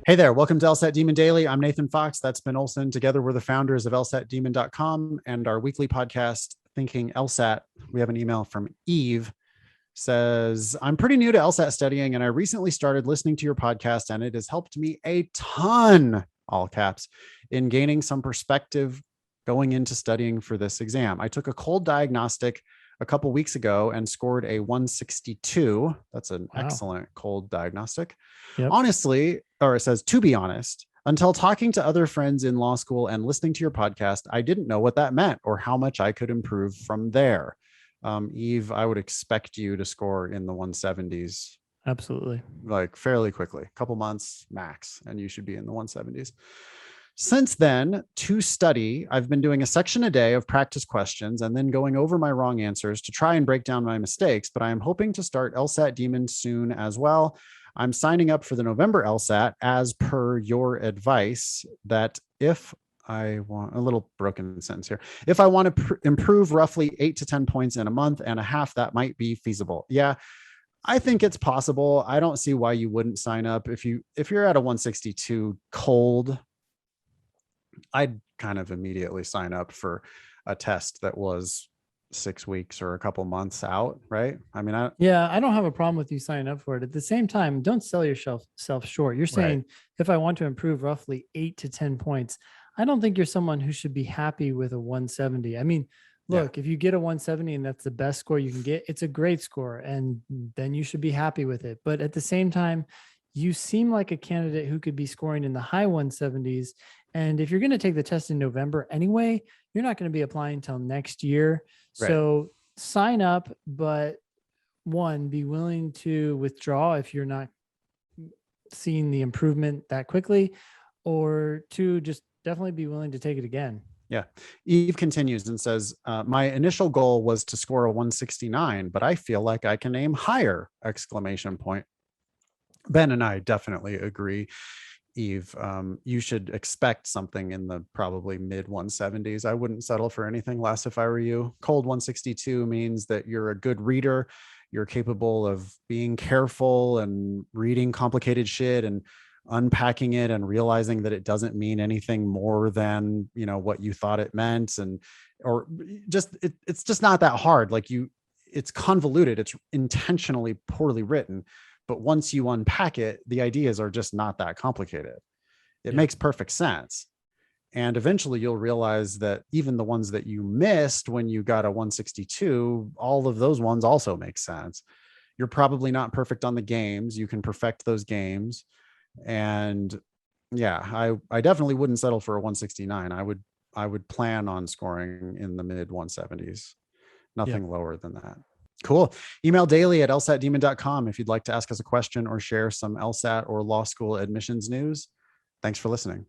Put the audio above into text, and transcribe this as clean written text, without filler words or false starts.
Hey there, welcome to LSAT Demon Daily. I'm Nathan Fox. That's Ben Olson. Together, we're the founders of LSATdemon.com and our weekly podcast, Thinking LSAT. We have an email from Eve. Says, I'm pretty new to LSAT studying, and I recently started listening to your podcast, and it has helped me a ton, all caps, in gaining some perspective going into studying for this exam. I took a cold diagnostic a couple weeks ago and scored a 162. That's an excellent cold diagnostic. Yep. Honestly, or it says, to be honest, until talking to other friends in law school and listening to your podcast, I didn't know what that meant or how much I could improve from there. Eve, I would expect you to score in the 170s. Absolutely. Like fairly quickly, a couple months max, and you should be in the 170s. Since then, to study, I've been doing a section a day of practice questions and then going over my wrong answers to try and break down my mistakes, but I am hoping to start LSAT Demon soon as well. I'm signing up for the November LSAT as per your advice that if I want a little broken sentence here. If I want to improve roughly 8 to 10 points in a month and a half, that might be feasible. Yeah, I think it's possible. I don't see why you wouldn't sign up. If you're at a 162 cold, I'd kind of immediately sign up for a test that was 6 weeks or a couple months out, right? I mean, I don't have a problem with you signing up for it. At the same time, don't sell yourself short. You're saying, right, if I want to improve roughly 8 to 10 points, I don't think you're someone who should be happy with a 170. I mean, look, if you get a 170 and that's the best score you can get, it's a great score, and then you should be happy with it. But at the same time, you seem like a candidate who could be scoring in the high 170s. And if you're going to take the test in November anyway, you're not going to be applying until next year. Right. So sign up, but one, be willing to withdraw if you're not seeing the improvement that quickly, or two, just definitely be willing to take it again. Yeah. Eve continues and says, my initial goal was to score a 169, but I feel like I can aim higher, exclamation point. Ben and I definitely agree. Eve, you should expect something in the probably mid 170s. I wouldn't settle for anything less if I were you. Cold 162 means that you're a good reader. You're capable of being careful and reading complicated shit and unpacking it and realizing that it doesn't mean anything more than, you know, what you thought it meant. And, or just, it's just not that hard. Like it's convoluted. It's intentionally poorly written. But once you unpack it, the ideas are just not that complicated. It makes perfect sense. And eventually you'll realize that even the ones that you missed when you got a 162, all of those ones also make sense. You're probably not perfect on the games. You can perfect those games. And yeah, I definitely wouldn't settle for a 169. I would plan on scoring in the mid 170s, nothing lower than that. Cool. Email daily@lsatdemon.com if you'd like to ask us a question or share some LSAT or law school admissions news. Thanks for listening.